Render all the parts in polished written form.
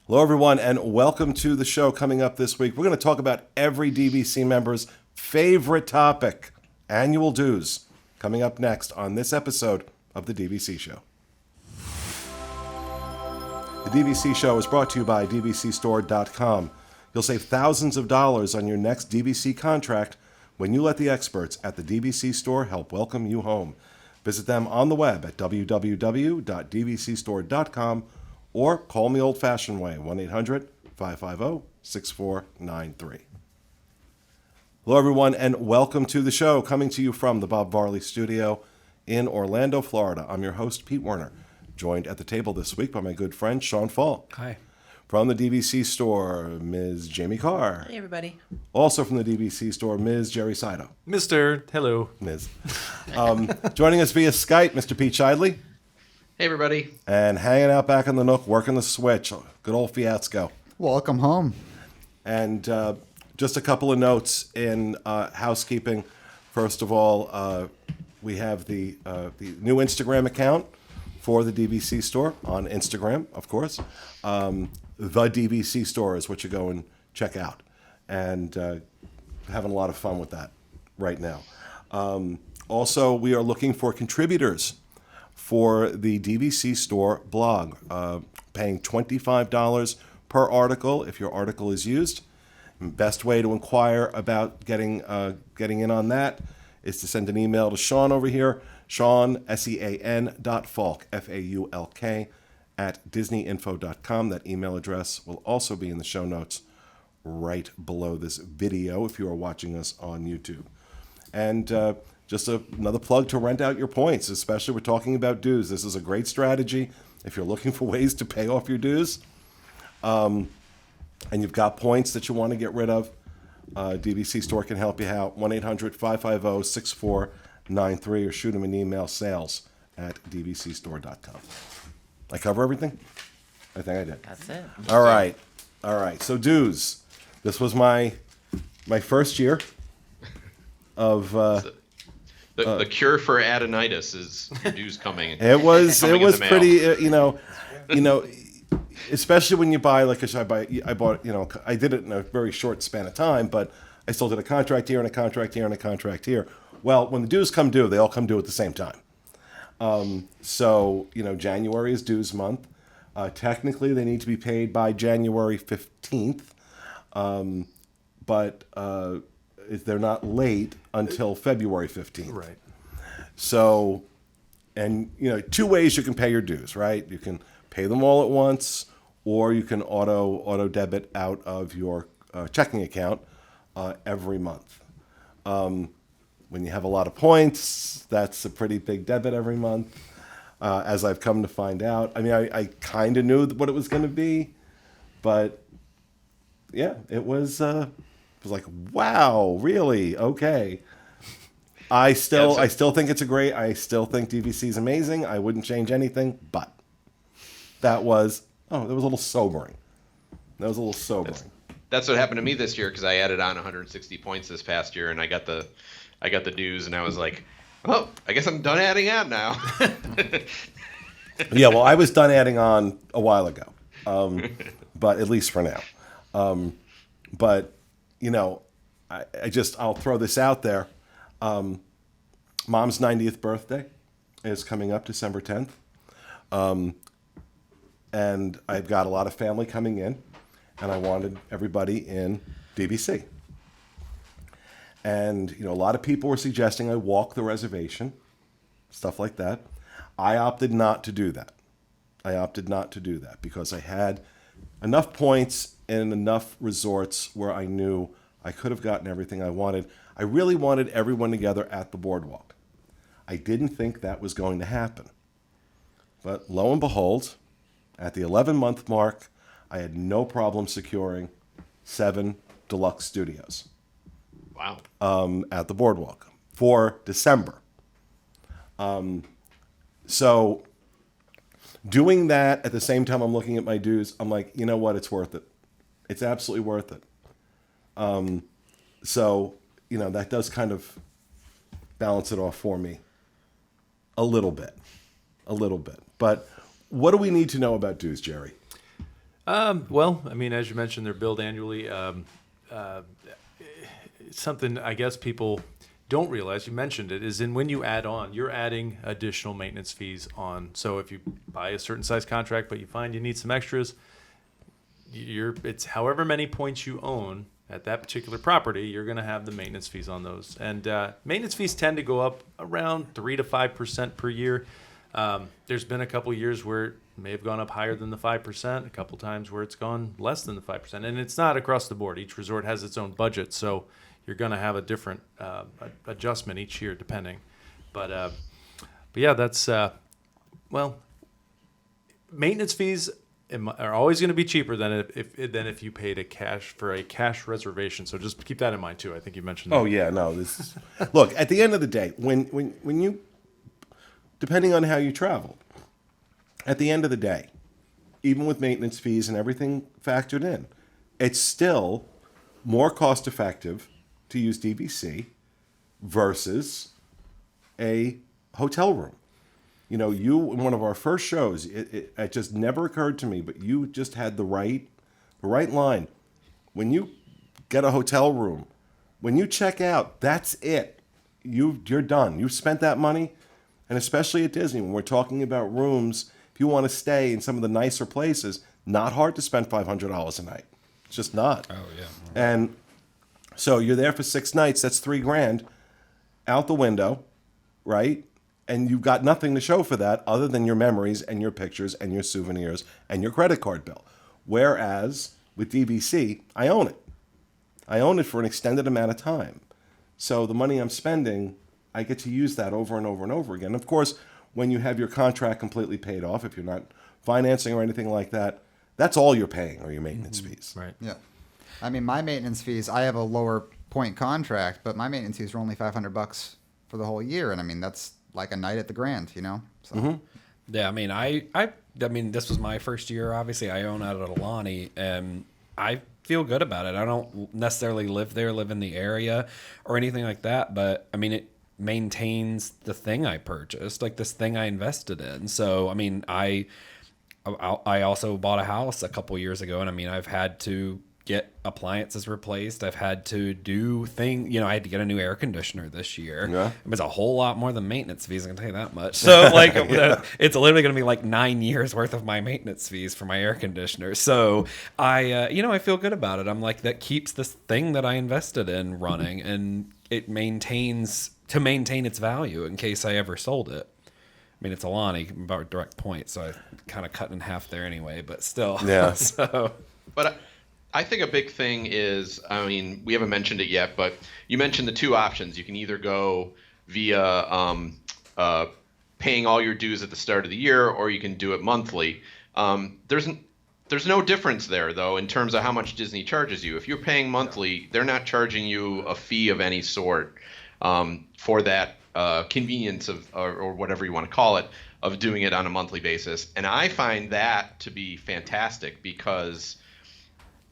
Hello, everyone, and welcome to the show. Coming up this week, we're going to talk about every DVC member's favorite topic, annual dues. Coming up next on this episode of The DVC Show. The DVC Show is brought to you by DVCstore.com. You'll save thousands of dollars on your next DVC contract when you let the experts at the DVC Store help welcome you home. Visit them on the web at www.dvcstore.com or call me old-fashioned way, 1-800-550-6493. Hello, everyone, and welcome to the show, coming to you from the Bob Varley Studio in Orlando, Florida. I'm your host, Pete Werner, joined at the table this week by my good friend, Sean Falk. Hi. From the DVC Store, Ms. Jamie Carr. Hey, everybody. Also from the DVC Store, Ms. Jerry Saito. Mr. Hello. Ms. Joining us via Skype, Mr. Pete Shidley. Hey, everybody. And hanging out back in the nook, working the switch, good old Fiasco. Welcome home. And just a couple of notes in housekeeping. First of all, we have the new Instagram account for the DVC Store on Instagram, of course. The DVC Store is what you go and check out. And having a lot of fun with that right now. Also, we are looking for contributors for the DVC Store blog, paying $25 per article if your article is used. Best way to inquire about getting in on that is to send an email to Sean over here, Sean, SEAN.Falk, FAULK, at DisneyInfo.com. That email address will also be in the show notes right below this video if you are watching us on YouTube. And just another plug to rent out your points, especially we're talking about dues. This is a great strategy if you're looking for ways to pay off your dues. And you've got points that you want to get rid of. DVC Store can help you out. 1-800-550-6493 or shoot them an email, sales@dvcstore.com. I cover everything? I think I did. That's it. All right. So dues. This was my first year of. The cure for adenitis is dues coming. It was pretty. Mail. Especially when you buy, like I bought. I did it in a very short span of time, but I still did a contract here and a contract here and a contract here. Well, when the dues come due, they all come due at the same time. So, January is dues month. Technically, they need to be paid by January 15th, but they're not late until February 15th. Right. So, and, two ways you can pay your dues, right? You can pay them all at once, or you can auto debit out of your checking account every month. When you have a lot of points, that's a pretty big debit every month, as I've come to find out. I mean, I kind of knew what it was going to be, but yeah, it was like, wow, really? Okay. I still think it's I still think DVC is amazing. I wouldn't change anything, but that was a little sobering. That's what happened to me this year because I added on 160 points this past year, and I got the dues, and I was like, oh, I guess I'm done adding on now. Yeah, well, I was done adding on a while ago, but at least for now. But, I'll throw this out there. Mom's 90th birthday is coming up December 10th. And I've got a lot of family coming in, and I wanted everybody in DVC. And, a lot of people were suggesting I walk the reservation, stuff like that. I opted not to do that. Because I had enough points in enough resorts where I knew I could have gotten everything I wanted. I really wanted everyone together at the boardwalk. I didn't think that was going to happen. But lo and behold, at the 11-month mark, I had no problem securing 7 deluxe studios. Wow. At the boardwalk for December. So doing that at the same time I'm looking at my dues, I'm like, you know what? It's worth it. It's absolutely worth it. So, that does kind of balance it off for me a little bit. But what do we need to know about dues, Jerry? Well, I mean, as you mentioned, they're billed annually. Something I guess people don't realize, you mentioned it, is in when you add on, you're adding additional maintenance fees on. So if you buy a certain size contract, but you find you need some extras, it's however many points you own at that particular property, you're going to have the maintenance fees on those. And maintenance fees tend to go up around 3 to 5% per year. There's been a couple years where it may have gone up higher than the 5%, a couple times where it's gone less than the 5%. And it's not across the board. Each resort has its own budget, so you're going to have a different adjustment each year depending. But yeah, that's, maintenance fees are always going to be cheaper than if you paid a cash reservation. So just keep that in mind too. I think you mentioned that. Oh yeah, no. Look, at the end of the day, when you, depending on how you travel, at the end of the day, even with maintenance fees and everything factored in, it's still more cost effective to use DVC versus a hotel room. You know, in one of our first shows, it just never occurred to me, but you just had the right line. When you get a hotel room, when you check out, that's it. You're done. You've spent that money, and especially at Disney, when we're talking about rooms, if you want to stay in some of the nicer places, not hard to spend $500 a night. It's just not. Oh yeah. And so you're there for 6 nights. That's $3,000 out the window, right? And you've got nothing to show for that other than your memories and your pictures and your souvenirs and your credit card bill. Whereas with DVC, I own it. I own it for an extended amount of time. So the money I'm spending, I get to use that over and over and over again. Of course, when you have your contract completely paid off, if you're not financing or anything like that, that's all you're paying are your maintenance fees. Right. Yeah. I mean, my maintenance fees, I have a lower point contract, but my maintenance fees are only $500 for the whole year. And I mean, that's like a night at the Grand, you know? So. Yeah, I mean, I mean, this was my first year. Obviously, I own out at Alani, and I feel good about it. I don't necessarily live in the area or anything like that, but I mean, it maintains the thing I purchased, like this thing I invested in. So, I mean, I also bought a house a couple years ago, and I mean, I've had to get appliances replaced. I've had to do I had to get a new air conditioner this year. Yeah. It was a whole lot more than maintenance fees, I can tell you that much. So like it's literally going to be like 9 years worth of my maintenance fees for my air conditioner. So I feel good about it. I'm like, that keeps this thing that I invested in running, and it maintain its value in case I ever sold it. I mean, it's Alani, about direct point, so I kind of cut in half there anyway, but still. Yeah. So. But I think a big thing is, I mean, we haven't mentioned it yet, but you mentioned the 2 options. You can either go via paying all your dues at the start of the year, or you can do it monthly. There's no difference there, though, in terms of how much Disney charges you. If you're paying monthly, they're not charging you a fee of any sort for that convenience of or whatever you want to call it, of doing it on a monthly basis. And I find that to be fantastic, because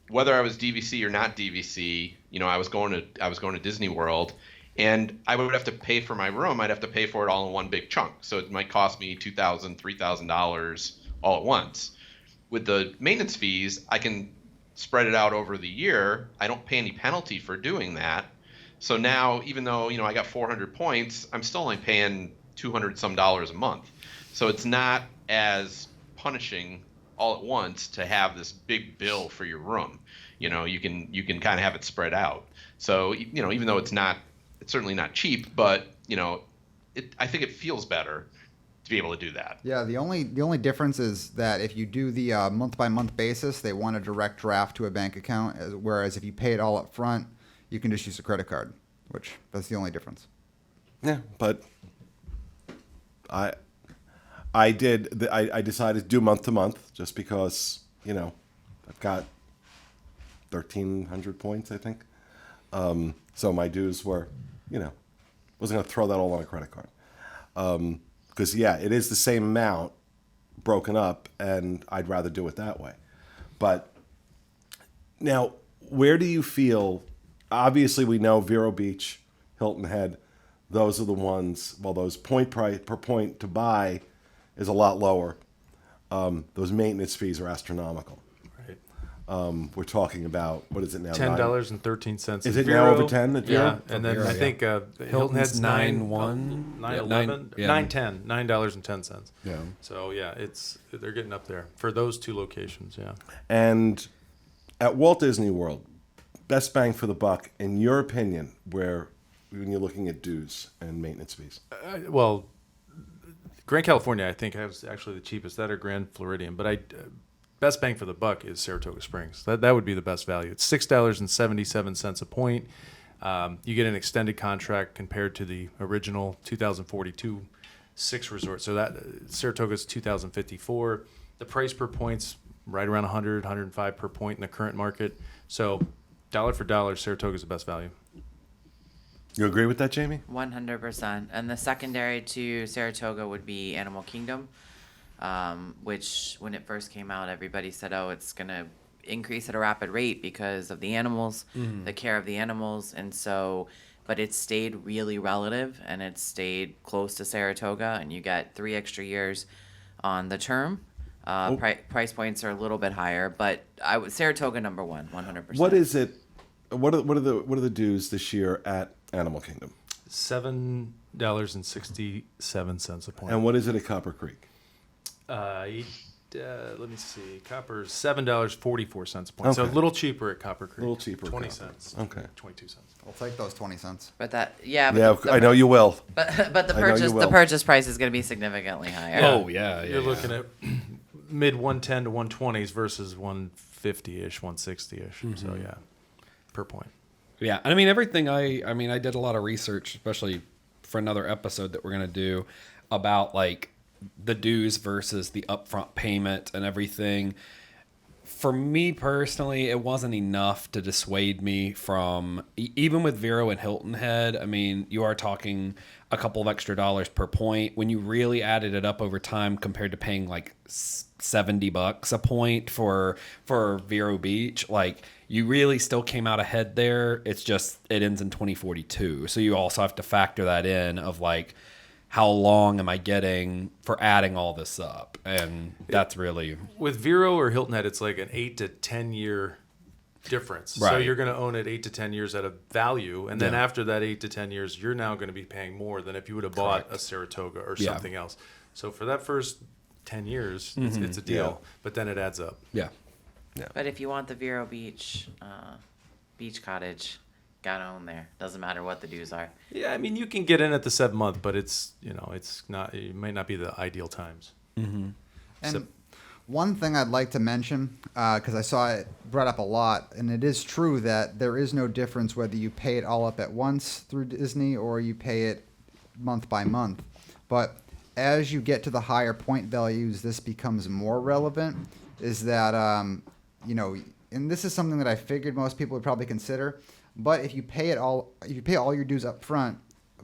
whether I was DVC or not DVC, I was going to Disney World, and I would have to pay for my room. I'd have to pay for it all in one big chunk. So it might cost me $2,000, $3,000 all at once. With the maintenance fees, I can spread it out over the year. I don't pay any penalty for doing that. So now, even though, I got 400 points, I'm still only paying $200 some a month. So it's not as punishing all at once to have this big bill for your room. You can kind of have it spread out. So, even though it's certainly not cheap, but, I think it feels better to be able to do that. Yeah, the only difference is that if you do the month by month basis, they want a direct draft to a bank account, whereas if you pay it all up front, you can just use a credit card, that's the only difference. Yeah, but I decided to do month to month just because, I've got 1,300 points, I think. So my dues were, wasn't going to throw that all on a credit card. Because, it is the same amount broken up, and I'd rather do it that way. But now, where do you feel? Obviously, we know Vero Beach, Hilton Head, those are the ones, those point price per point to buy is a lot lower. Those maintenance fees are astronomical. Right. we're talking about, what is it now? $10.13. Is it now over 10 at Yeah, Vero? and then Vero, I yeah. think Hilton Head's 9.1, 9.11, yeah. 9.10, $9.10. Yeah. So yeah, they're getting up there for those two locations. Yeah. And at Walt Disney World, best bang for the buck, in your opinion, when you're looking at dues and maintenance fees? Well, Grand California, I think, has actually the cheapest. That or Grand Floridian, but best bang for the buck is Saratoga Springs. That would be the best value. It's $6.77 a point. You get an extended contract compared to the original 2042 6 resort. So that Saratoga's 2054. The price per point's right around 100, 105 per point in the current market. So dollar for dollar, Saratoga's the best value. You agree with that, Jamie? 100%. And the secondary to Saratoga would be Animal Kingdom, which when it first came out, everybody said, oh, it's going to increase at a rapid rate because of the animals, the care of the animals. And so, but it stayed really relative and it stayed close to Saratoga, and you get 3 extra years on the term. Price points are a little bit higher, but Saratoga number 1, 100%. What is it? What are the dues this year at Animal Kingdom? $7.67 a point. And what is it at Copper Creek? Let me see. Copper's $7.44 a point. So a Okay. little cheaper at Copper Creek. A little cheaper at 20 Copper. cents. Okay. 22 cents. I'll take those 20 cents. But the I know you will. But the I know you will. purchase price is going to be significantly higher. Oh yeah, You're looking at mid 110 to 120s versus 150-ish, 160-ish. So yeah, per point. Yeah, and I mean everything. I did a lot of research, especially for another episode that we're gonna do about like the dues versus the upfront payment and everything. For me personally, it wasn't enough to dissuade me from even with Vero and Hilton Head. I mean, you are talking a couple of extra dollars per point when you really added it up over time compared to paying like $70 a point for Vero Beach. Like you really still came out ahead there. It's just it ends in 2042, so you also have to factor that in of like how long am I getting for adding all this up, and that's really With Vero or Hilton Head, it's like an 8 to 10 year difference. So Right. you're going to own it 8 to 10 years at a value, and then Yeah. after that 8 to 10 years, you're now going to be paying more than if you would have bought a Saratoga or Yeah. something else. So for that first 10 years, it's a deal, but then it adds up. yeah. But if you want the Vero Beach beach cottage, gotta own there. Doesn't matter what the dues are. Yeah, I mean, you can get in at the 7-month, but it's not. It might not be the ideal times. And So- one thing I'd like to mention, because I saw it brought up a lot, and it is true that there is no difference whether you pay it all up at once through Disney or you pay it month by month. But as you get to the higher point values, this becomes more relevant. Is that and this is something that I figured most people would probably consider. But if you pay all your dues up front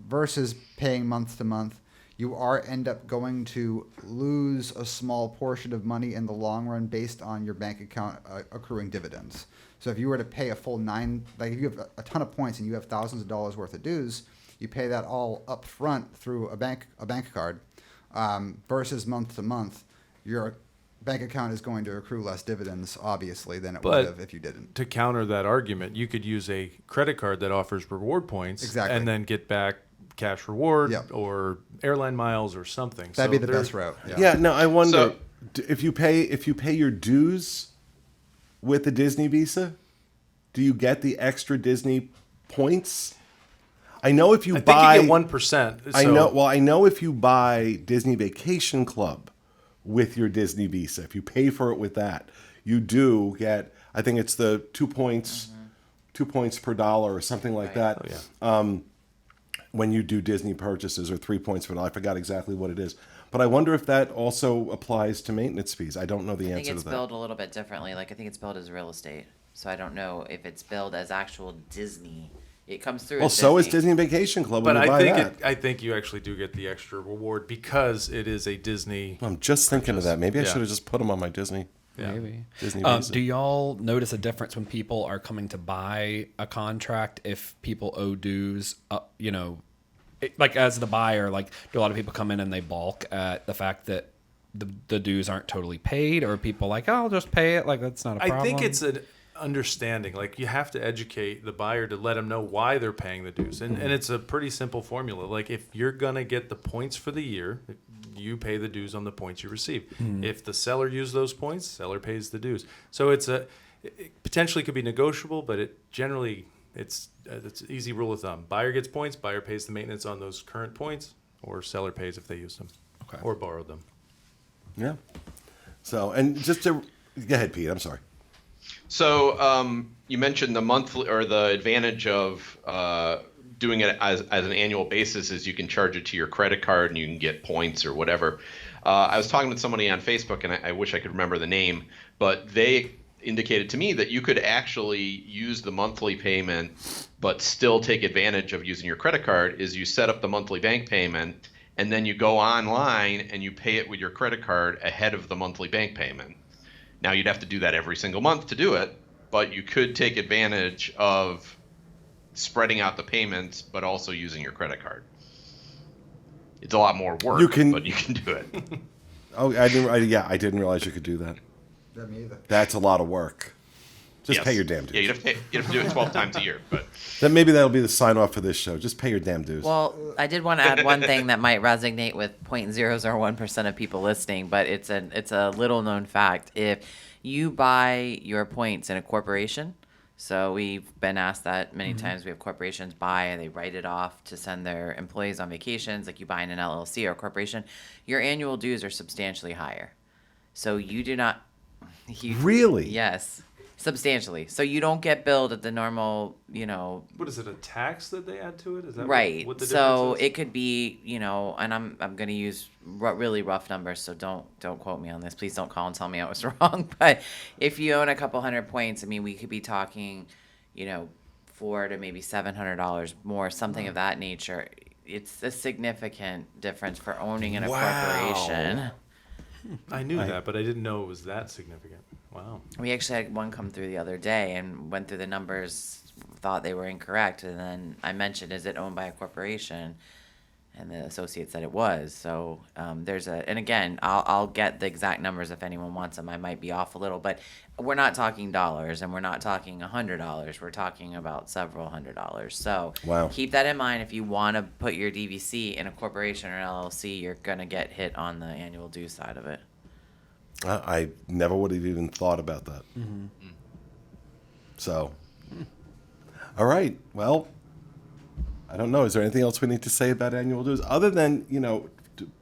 versus paying month to month, you end up going to lose a small portion of money in the long run based on your bank account accruing dividends. So if you were to pay a full if you have a ton of points and you have thousands of dollars worth of dues, you pay that all up front through a bank card versus month to month, your bank account is going to accrue less dividends, obviously, than it would But have if you didn't. to counter that argument, you could use a credit card that offers reward points, Exactly. and then get back cash reward Yep. or airline miles or something. That'd be the there- best route. Yeah. No, I wonder So- if you pay your dues with the Disney Visa, do you get the extra Disney points? I know if you I think buy you get 1%. I know. Well, I know if you buy Disney Vacation Club with your Disney Visa, if you pay for it with that, you do get. I think it's the 2 points, 2 points per dollar or something like that. Oh, yeah. When you do Disney purchases, or 3 points per dollar. I forgot exactly what it is, but I wonder if that also applies to maintenance fees. I don't know the I think answer it's to that. billed a little bit differently. Like I think it's billed as real estate. So I don't know if it's billed as actual Disney. It comes through. Well, as so is Disney. Disney Vacation Club when But you buy that. I think you actually do get the extra reward because it is a Disney. I'm just thinking of that. Maybe I Yeah. should have just put them on my Disney. Yeah. Maybe. Disney Visa. Do y'all notice a difference when people are coming to buy a contract if people owe dues? Like as the buyer, like do a lot of people come in and they balk at the fact that the dues aren't totally paid, or are people like, oh, I'll just pay it, like that's not a problem? I think it's an understanding. Like you have to educate the buyer to let them know why they're paying the dues, and it's a pretty simple formula. Like if you're gonna get the points for the year, you pay the dues on the points you receive. If the seller used those points, seller pays the dues. So it potentially could be negotiable, but it's an easy rule of thumb. Buyer gets points, buyer pays the maintenance on those current points, or seller pays if they used them or borrowed them. Yeah. So, and just to go ahead, Pete. I'm sorry. So you mentioned the monthly or the advantage of doing it as an annual basis is you can charge it to your credit card and you can get points or whatever. I was talking with somebody on Facebook, and I wish I could remember the name, but they indicated to me that you could actually use the monthly payment but still take advantage of using your credit card. Is you set up the monthly bank payment and then you go online and you pay it with your credit card ahead of the monthly bank payment. Now you'd have to do that every single month to do it, but you could take advantage of spreading out the payments but also using your credit card. It's a lot more work, but you can do it. Oh, I didn't realize you could do that. Yeah, me either. That's a lot of work. Just Yes. pay your damn dues. Yeah, you have to do it 12 times a year. But Then maybe that'll be the sign off for this show. Just pay your damn dues. Well, I did want to add one thing that might resonate with 0.001% of people listening, but it's a little known fact. If you buy your points in a corporation, so we've been asked that many times. We have corporations buy and they write it off to send their employees on vacations, like you buy in an LLC or a corporation. Your annual dues are substantially higher. So you do not. Really? Yes, substantially. So you don't get billed at the normal, What is it? A tax that they add to it? Is that right. What the So difference is? it could be, and I'm going to use really rough numbers, so don't quote me on this. Please don't call and tell me I was wrong. But if you own a couple hundred points, I mean, we could be talking, $400 to maybe $700 more, something of that nature. It's a significant difference for owning in a corporation. I knew that, but I didn't know it was that significant. Wow. We actually had one come through the other day and went through the numbers, thought they were incorrect, and then I mentioned, is it owned by a corporation? And the associate said it was. So and again, I'll get the exact numbers if anyone wants them. I might be off a little, but we're not talking dollars, and we're not talking $100. We're talking about several $100s. So Wow. keep that in mind. If you want to put your DVC in a corporation or an LLC, you're gonna get hit on the annual due side of it. I never would have even thought about that. So, all right. Well, I don't know. Is there anything else we need to say about annual dues other than,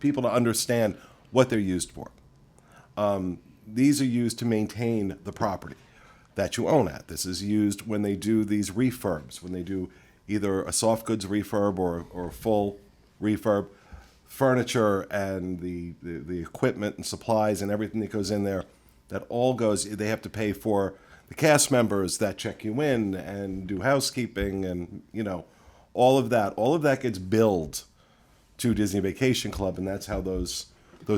people to understand what they're used for? These are used to maintain the property that you own at. This is used when they do these refurbs, when they do either a soft goods refurb or a full refurb. Furniture and the equipment and supplies and everything that goes in there, that all goes, they have to pay for the cast members that check you in and do housekeeping and, all of that gets billed to Disney Vacation Club, and that's how those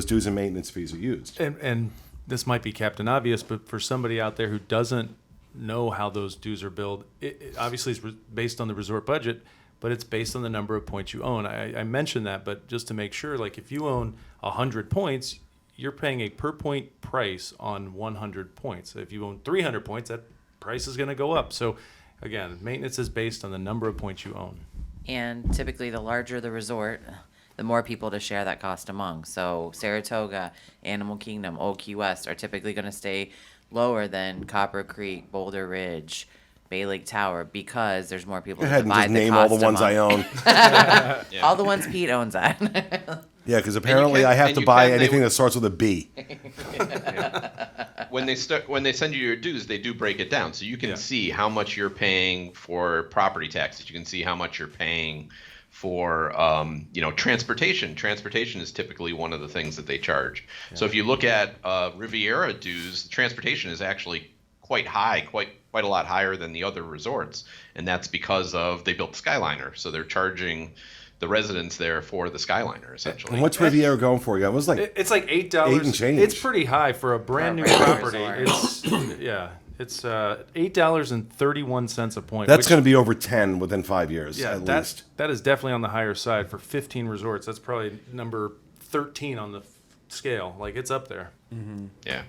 dues and maintenance fees are used. And this might be Captain Obvious, but for somebody out there who doesn't know how those dues are billed, it obviously is based on the resort budget, but it's based on the number of points you own. I mentioned that, but just to make sure, like if you own 100 points, you're paying a per point price on 100 points. If you own 300 points, that price is going to go up. So again, maintenance is based on the number of points you own. And typically, the larger the resort, the more people to share that cost among. So Saratoga, Animal Kingdom, Old Key West are typically going to stay lower than Copper Creek, Boulder Ridge, Bay Lake Tower, because there's more people Go to ahead and divide just the name all cost the ones I among. own. All the ones Pete owns at. Yeah, because apparently I have to buy anything that starts with a B. when they send you your dues, they do break it down, so you can Yeah. see how much you're paying for property taxes. You can see how much you're paying for transportation. Transportation is typically one of the things that they charge. Yeah. So if you look at Riviera dues, transportation is actually quite high, quite a lot higher than the other resorts, and that's because they built the Skyliner, so they're charging the residents there for the Skyliner essentially. And what's Riviera going for? Yeah, it was like It's like $8. $8 and change. It's pretty high for a brand new For a brand new property. resort. It's $8.31 a point. that's going to be over 10 within 5 years at that, least. that is definitely on the higher side for 15 resorts. That's probably number 13 on the scale. Like it's up there. Yeah.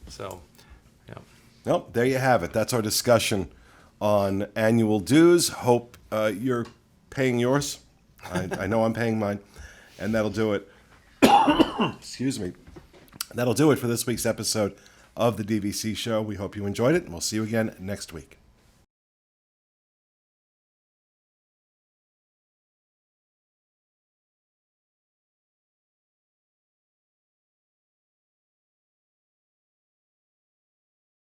So, yeah. Well, there you have it. That's our discussion on annual dues. Hope you're paying yours. I know I'm paying mine. And that'll do it. Excuse me. That'll do it for this week's episode of the DVC show. We hope you enjoyed it, and we'll see you again next week.